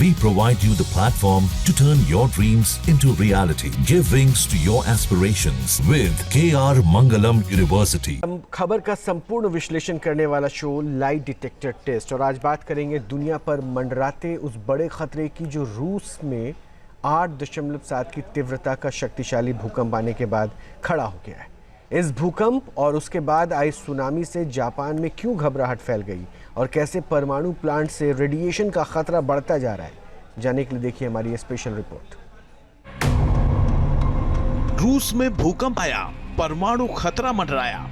We provide you the platform to turn your dreams into reality. Give wings to your aspirations with KR Mangalam University. खबर का संपूर्ण विश्लेषण करने वाला show lie detector test, और आज बात करेंगे दुनिया पर मंडराते उस बड़े खतरे की जो रूस में 8.7 की तीव्रता का शक्तिशाली भूकंप आने के बाद खड़ा हो गया है। इस भूकंप और उसके बाद आई सुनामी से जापान में क्यों घबराहट फैल गई और कैसे परमाणु प्लांट से रेडिएशन का खतरा बढ़ता जा रहा है, जानने के लिए देखिए हमारी ये स्पेशल रिपोर्ट। रूस में भूकंप आया, परमाणु खतरा मंडराया।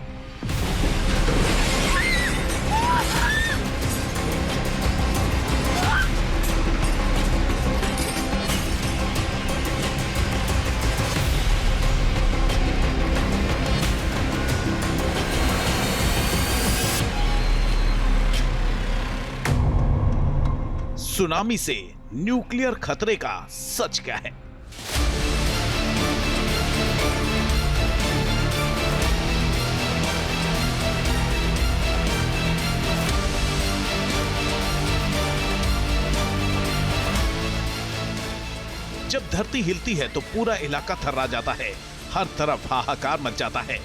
सुनामी से न्यूक्लियर खतरे का सच क्या है? जब धरती हिलती है तो पूरा इलाका थर्रा जाता है, हर तरफ हाहाकार मच जाता है।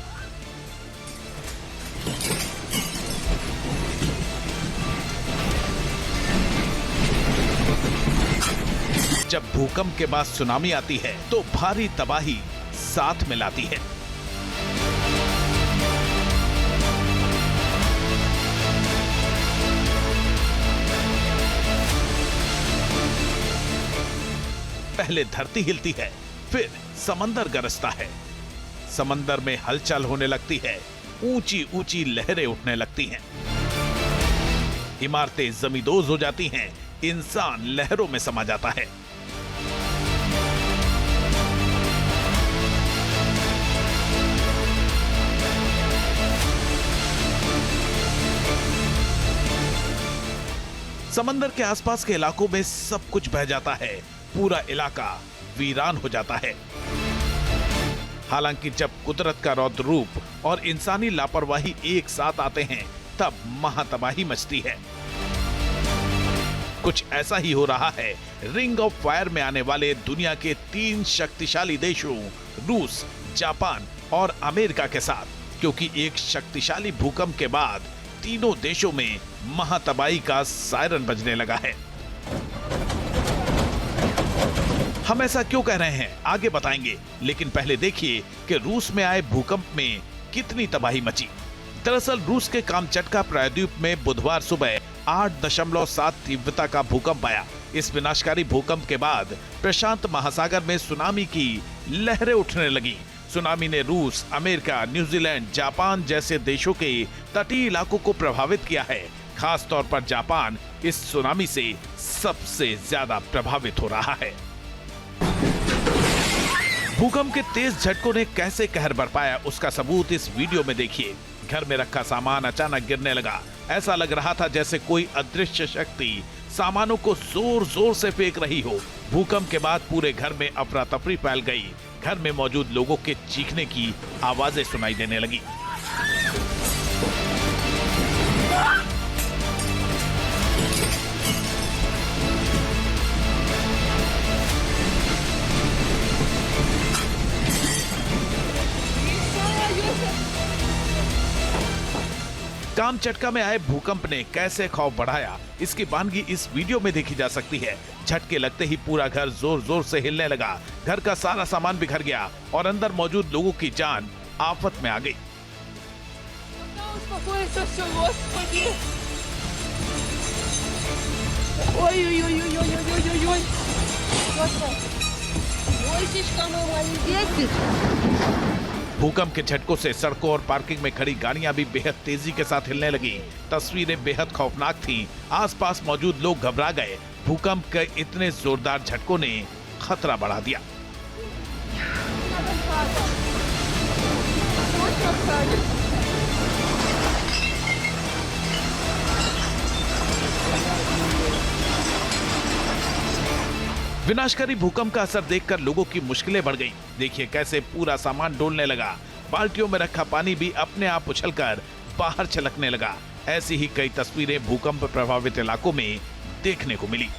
जब भूकंप के बाद सुनामी आती है तो भारी तबाही साथ में लाती है। पहले धरती हिलती है, फिर समंदर गरजता है। समंदर में हलचल होने लगती है, ऊंची ऊंची लहरें उठने लगती हैं। इमारतें जमींदोज हो जाती हैं, इंसान लहरों में समा जाता है। समंदर के आसपास के इलाकों में सब कुछ बह जाता है, पूरा इलाका वीरान हो जाता है। हालांकि जब कुदरत का रौद्र रूप और इंसानी लापरवाही एक साथ आते हैं तब महातबाही मचती है। कुछ ऐसा ही हो रहा है रिंग ऑफ फायर में आने वाले दुनिया के 3 शक्तिशाली देशों रूस, जापान और अमेरिका के साथ, क्योंकि एक शक्तिशाली भूकंप के बाद तीनों देशों में महातबाही का सायरन बजने लगा है। हम ऐसा क्यों कह रहे हैं आगे बताएंगे, लेकिन पहले देखिए कि रूस में आए भूकंप में कितनी तबाही मची। दरअसल रूस के कामचटका प्रायद्वीप में बुधवार सुबह 8.7 तीव्रता का भूकंप आया। इस विनाशकारी भूकंप के बाद प्रशांत महासागर में सुनामी की लहरें उठने लगी। सुनामी ने रूस, अमेरिका, न्यूजीलैंड, जापान जैसे देशों के तटीय इलाकों को प्रभावित किया है। खास तौर पर जापान इस सुनामी से सबसे ज्यादा प्रभावित हो रहा है। भूकंप के तेज झटकों ने कैसे कहर बरपाया उसका सबूत इस वीडियो में देखिए। घर में रखा सामान अचानक गिरने लगा। ऐसा लग रहा था जैसे कोई अदृश्य शक्ति सामानों को जोर जोर से फेंक रही हो। भूकंप के बाद पूरे घर में अफरा तफरी फैल गई। घर में मौजूद लोगों के चीखने की आवाजें सुनाई देने लगी। कामचटका में आए भूकंप ने कैसे खौफ बढ़ाया, इसकी वानगी इस वीडियो में देखी जा सकती है। झटके लगते ही पूरा घर जोर जोर से हिलने लगा। घर का सारा सामान बिखर गया और अंदर मौजूद लोगों की जान आफत में आ गई। भूकंप के झटकों से सड़कों और पार्किंग में खड़ी गाड़ियां भी बेहद तेजी के साथ हिलने लगी। तस्वीरें बेहद खौफनाक थीं। आसपास मौजूद लोग घबरा गए। भूकंप के इतने जोरदार झटकों ने खतरा बढ़ा दिया। विनाशकारी भूकंप का असर देखकर लोगों की मुश्किलें बढ़ गईं। देखिए कैसे पूरा सामान डोलने लगा। बाल्टियों में रखा पानी भी अपने आप उछलकर बाहर छलकने लगा। ऐसी ही कई तस्वीरें भूकंप प्रभावित इलाकों में देखने को मिली।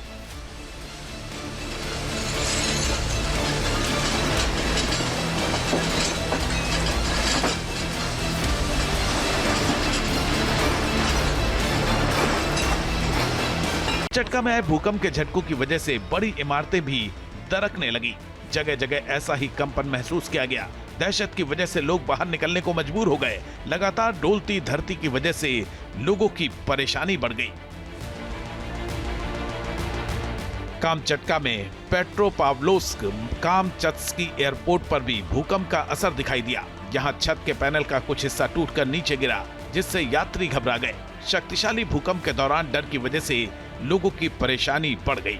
कामचटका में आए भूकंप के झटकों की वजह से बड़ी इमारतें भी दरकने लगी। जगह जगह ऐसा ही कंपन महसूस किया गया। दहशत की वजह से लोग बाहर निकलने को मजबूर हो गए। लगातार डोलती धरती की वजह से लोगों की परेशानी बढ़ गई। कामचटका में पेट्रोपाव्लोव्स्क कामचत्स्की एयरपोर्ट पर भी भूकंप का असर दिखाई दिया। यहां छत के पैनल का कुछ हिस्सा टूटकर नीचे गिरा, जिससे यात्री घबरा गए। शक्तिशाली भूकंप के दौरान डर की वजह से लोगों की परेशानी बढ़ गई।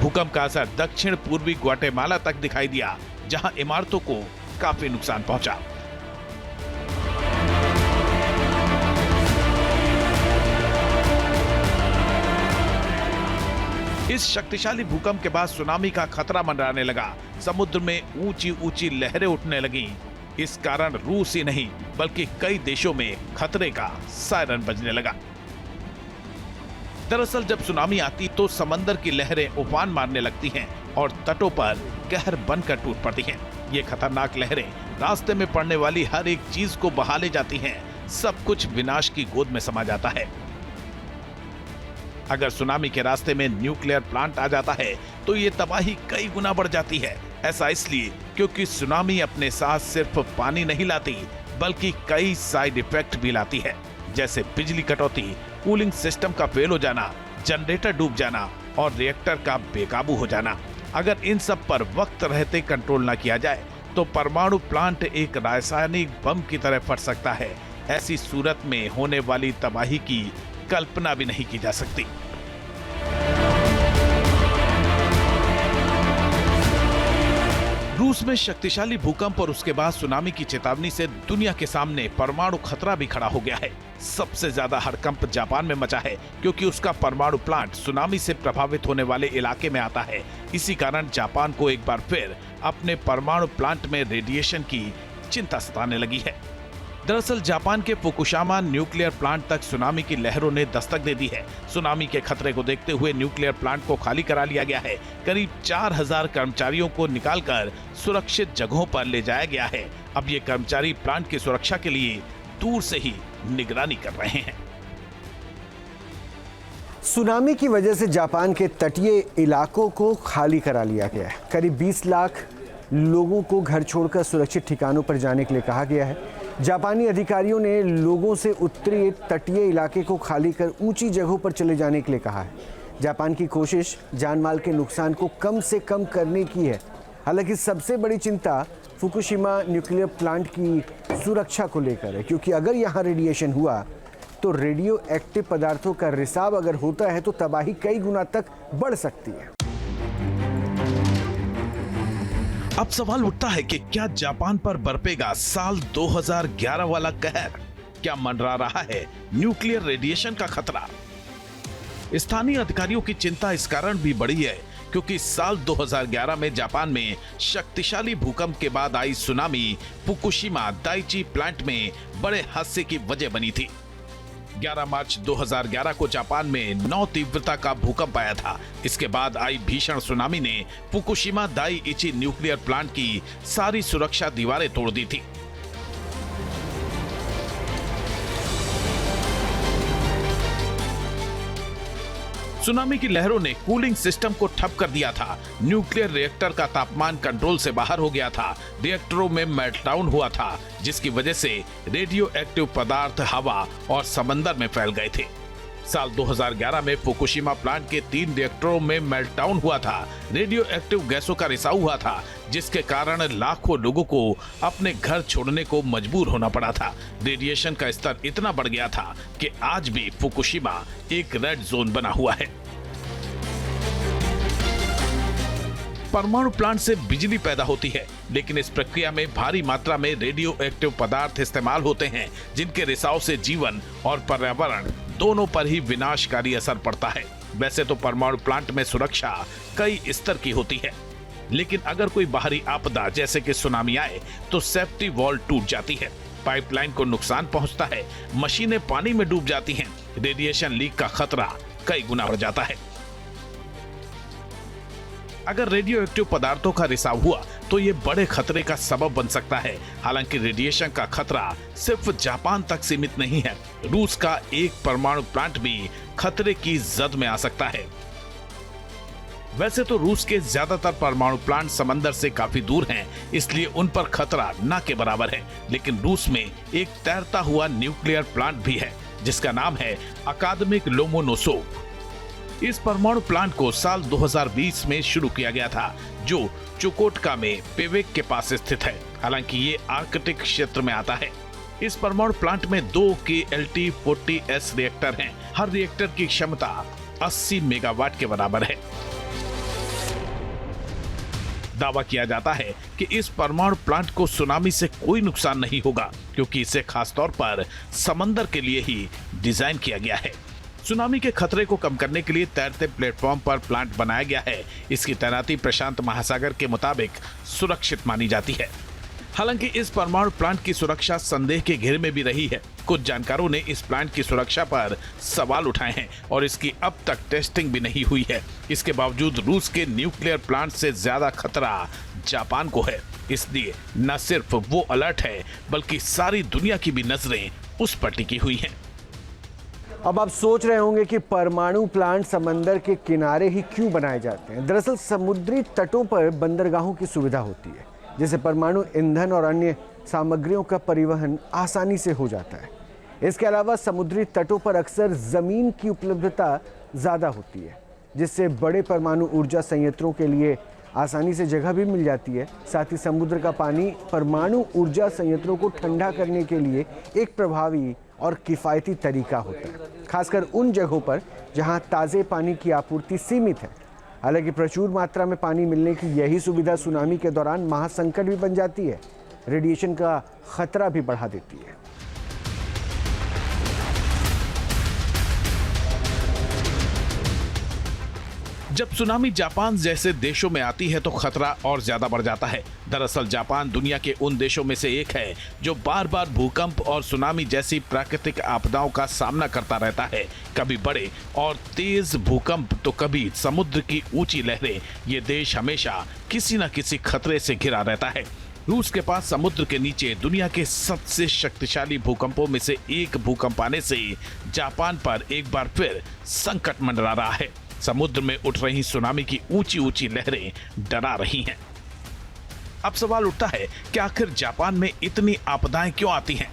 भूकंप का असर दक्षिण पूर्वी ग्वाटेमाला तक दिखाई दिया, जहां इमारतों को काफी नुकसान पहुंचा। इस शक्तिशाली भूकंप के बाद सुनामी का खतरा मंडराने लगा। समुद्र में ऊंची ऊंची लहरें उठने लगीं। इस कारण रूस ही नहीं बल्कि कई देशों में खतरे का सायरन बजने लगा। दरअसल जब सुनामी आती तो समंदर की लहरें उफान मारने लगती हैं और तटों पर कहर बनकर टूट पड़ती हैं। ये खतरनाक लहरें रास्ते में पड़ने वाली हर एक चीज को बहा ले जाती हैं। सब कुछ विनाश की गोद में समा जाता है। अगर सुनामी के रास्ते में न्यूक्लियर प्लांट आ जाता है तो ये तबाही कई गुना बढ़ जाती है। ऐसा इसलिए क्योंकि सुनामी अपने साथ सिर्फ पानी नहीं लाती बल्कि कई साइड इफेक्ट भी लाती है, जैसे बिजली कटौती, कूलिंग सिस्टम का फेल हो जाना, जनरेटर डूब जाना और रिएक्टर का बेकाबू हो जाना। अगर इन सब पर वक्त रहते कंट्रोल न किया जाए तो परमाणु प्लांट एक रासायनिक बम की तरह फट सकता है। ऐसी सूरत में होने वाली तबाही की कल्पना भी नहीं की जा सकती। रूस में शक्तिशाली भूकंप और उसके बाद सुनामी की चेतावनी से दुनिया के सामने परमाणु खतरा भी खड़ा हो गया है। सबसे ज्यादा हड़कंप जापान में मचा है क्योंकि उसका परमाणु प्लांट सुनामी से प्रभावित होने वाले इलाके में आता है। इसी कारण जापान को एक बार फिर अपने परमाणु प्लांट में रेडिएशन की चिंता सताने लगी है। दरअसल जापान के फुकुशिमा न्यूक्लियर प्लांट तक सुनामी की लहरों ने दस्तक दे दी है। सुनामी के खतरे को देखते हुए न्यूक्लियर प्लांट को खाली करा लिया गया है। करीब 4000 कर्मचारियों को निकालकर सुरक्षित जगहों पर ले जाया गया है। अब ये कर्मचारी प्लांट की सुरक्षा के लिए दूर से ही निगरानी कर रहे हैं। सुनामी की वजह से जापान के तटीय इलाकों को खाली करा लिया गया है। करीब 20 लाख लोगों को घर छोड़कर सुरक्षित ठिकानों पर जाने के लिए कहा गया है। जापानी अधिकारियों ने लोगों से उत्तरी तटीय इलाके को खाली कर ऊंची जगहों पर चले जाने के लिए कहा है। जापान की कोशिश जानमाल के नुकसान को कम से कम करने की है। हालांकि सबसे बड़ी चिंता फुकुशिमा न्यूक्लियर प्लांट की सुरक्षा को लेकर है, क्योंकि अगर यहाँ रेडिएशन हुआ तो रेडियो एक्टिव पदार्थों का रिसाव अगर होता है तो तबाही कई गुना तक बढ़ सकती है। अब सवाल उठता है कि क्या जापान पर बरपेगा साल 2011 वाला कहर? क्या मंडरा रहा है न्यूक्लियर रेडिएशन का खतरा? स्थानीय अधिकारियों की चिंता इस कारण भी बढ़ी है क्योंकि साल 2011 में जापान में शक्तिशाली भूकंप के बाद आई सुनामी फुकुशिमा दाइची प्लांट में बड़े हादसे की वजह बनी थी। 11 मार्च 2011 को जापान में 9 तीव्रता का भूकंप आया था। इसके बाद आई भीषण सुनामी ने फुकुशिमा दाइची न्यूक्लियर प्लांट की सारी सुरक्षा दीवारें तोड़ दी थी। सुनामी की लहरों ने कूलिंग सिस्टम को ठप कर दिया था। न्यूक्लियर रिएक्टर का तापमान कंट्रोल से बाहर हो गया था। रिएक्टरों में मेल्टडाउन हुआ था, जिसकी वजह से रेडियो एक्टिव पदार्थ हवा और समंदर में फैल गए थे। साल 2011 में फुकुशिमा प्लांट के 3 रिएक्टरों में मेल्टडाउन हुआ था। रेडियो एक्टिव गैसों का रिसाव हुआ था, जिसके कारण लाखों लोगों को अपने घर छोड़ने को मजबूर होना पड़ा था। रेडिएशन का स्तर इतना बढ़ गया था कि आज भी फुकुशिमा एक रेड जोन बना हुआ है। परमाणु प्लांट से बिजली पैदा होती है, लेकिन इस प्रक्रिया में भारी मात्रा में रेडियो एक्टिव पदार्थ इस्तेमाल होते हैं, जिनके रिसाव से जीवन और पर्यावरण दोनों पर ही विनाशकारी असर पड़ता है। वैसे तो परमाणु प्लांट में सुरक्षा कई स्तर की होती है, लेकिन अगर कोई बाहरी आपदा जैसे कि सुनामी आए तो सेफ्टी वॉल टूट जाती है, पाइपलाइन को नुकसान पहुंचता है, मशीनें पानी में डूब जाती हैं, रेडिएशन लीक का खतरा कई गुना बढ़ जाता है। अगर रेडियो एक्टिव पदार्थों का रिसाव हुआ तो ये बड़े खतरे का सबब बन सकता है। हालांकि रेडिएशन का खतरा सिर्फ जापान तक सीमित नहीं है, रूस का एक परमाणु प्लांट भी खतरे की जद में आ सकता है। वैसे तो रूस के ज्यादातर परमाणु प्लांट समंदर से काफी दूर हैं, इसलिए उन पर खतरा ना के बराबर है। लेकिन रूस में एक तैरता हुआ न्यूक्लियर प्लांट भी है जिसका नाम है अकादमिक लोमोनोसोव। इस परमाणु प्लांट को साल 2020 में शुरू किया गया था, जो चुकोटका में पेवेक के पास स्थित है। हालांकि ये आर्कटिक क्षेत्र में आता है। इस परमाणु प्लांट में 2 KLT-40S रिएक्टर हैं। हर रिएक्टर की क्षमता 80 मेगावाट के बराबर है। दावा किया जाता है कि इस परमाणु प्लांट को सुनामी से कोई नुकसान नहीं होगा, क्योंकि इसे खासतौर पर समंदर के लिए ही डिजाइन किया गया है। सुनामी के खतरे को कम करने के लिए तैरते प्लेटफॉर्म पर प्लांट बनाया गया है। इसकी तैनाती प्रशांत महासागर के मुताबिक सुरक्षित मानी जाती है। हालांकि इस परमाणु प्लांट की सुरक्षा संदेह के घेरे में भी रही है। कुछ जानकारों ने इस प्लांट की सुरक्षा पर सवाल उठाए हैं और इसकी अब तक टेस्टिंग भी नहीं हुई है। इसके बावजूद रूस के न्यूक्लियर प्लांट से ज्यादा खतरा जापान को है। इसलिए न सिर्फ वो अलर्ट है, बल्कि सारी दुनिया की भी नजरें उस पर टिकी हुई हैं। अब आप सोच रहे होंगे कि परमाणु प्लांट समंदर के किनारे ही क्यों बनाए जाते हैं। दरअसल समुद्री तटों पर बंदरगाहों की सुविधा होती है, जिससे परमाणु ईंधन और अन्य सामग्रियों का परिवहन आसानी से हो जाता है। इसके अलावा समुद्री तटों पर अक्सर जमीन की उपलब्धता ज़्यादा होती है, जिससे बड़े परमाणु ऊर्जा संयंत्रों के लिए आसानी से जगह भी मिल जाती है। साथ ही समुद्र का पानी परमाणु ऊर्जा संयंत्रों को ठंडा करने के लिए एक प्रभावी और किफ़ायती तरीका होता है, खासकर उन जगहों पर जहां ताज़े पानी की आपूर्ति सीमित है। हालांकि प्रचुर मात्रा में पानी मिलने की यही सुविधा सुनामी के दौरान महासंकट भी बन जाती है, रेडिएशन का खतरा भी बढ़ा देती है। जब सुनामी जापान जैसे देशों में आती है तो खतरा और ज्यादा बढ़ जाता है। दरअसल जापान दुनिया के उन देशों में से एक है जो बार बार भूकंप और सुनामी जैसी प्राकृतिक आपदाओं का सामना करता रहता है। कभी बड़े और तेज भूकंप तो कभी समुद्र की ऊंची लहरें। ये देश हमेशा किसी न किसी खतरे से घिरा रहता है। रूस के पास समुद्र के नीचे दुनिया के सबसे शक्तिशाली भूकंपों में से एक भूकंप आने से जापान पर एक बार फिर संकट मंडरा रहा है। समुद्र में उठ रही सुनामी की ऊंची ऊंची लहरें डरा रही हैं। अब सवाल उठता है कि आखिर जापान में इतनी आपदाएं क्यों आती हैं?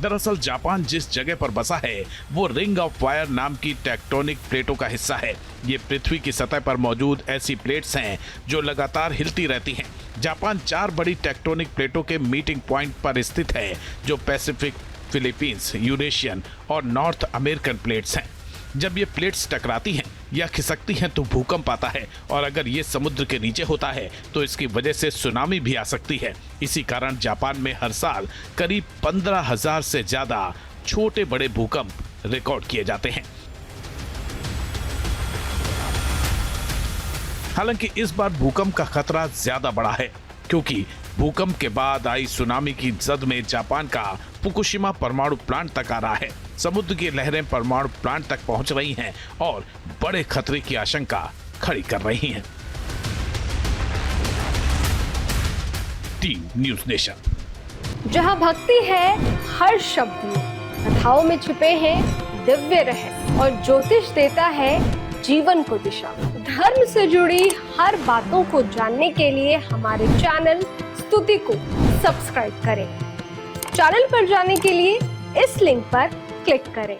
दरअसल जापान जिस जगह पर बसा है वो रिंग ऑफ फायर नाम की टेक्टोनिक प्लेटों का हिस्सा है। ये पृथ्वी की सतह पर मौजूद ऐसी प्लेट्स हैं जो लगातार हिलती रहती हैं। जापान 4 बड़ी टेक्टोनिक प्लेटों के मीटिंग पॉइंट पर स्थित है, जो पैसिफिक, फिलीपींस, यूरेशियन और नॉर्थ अमेरिकन प्लेट्स हैं। जब ये प्लेट्स टकराती हैं या खिसकती हैं तो भूकंप आता है, और अगर ये समुद्र के नीचे होता है तो इसकी वजह से सुनामी भी आ सकती है। इसी कारण जापान में हर साल करीब 15,000 से ज्यादा छोटे बड़े भूकंप रिकॉर्ड किए जाते हैं। हालांकि इस बार भूकंप का खतरा ज्यादा बड़ा है, क्योंकि भूकंप के बाद आई सुनामी की जद में जापान का फुकुशिमा परमाणु प्लांट तक आ रहा है। समुद्र की लहरें परमाणु प्लांट तक पहुंच रही हैं और बड़े खतरे की आशंका खड़ी कर रही हैं। Team news nation. जहां भक्ति है हर शब्द में, कथाओं में छुपे हैं दिव्य रहस्य और ज्योतिष देता है जीवन को दिशा। धर्म से जुड़ी हर बातों को जानने के लिए हमारे चैनल स्तुति को सब्सक्राइब करें। चैनल पर जाने के लिए इस लिंक पर क्लिक करें।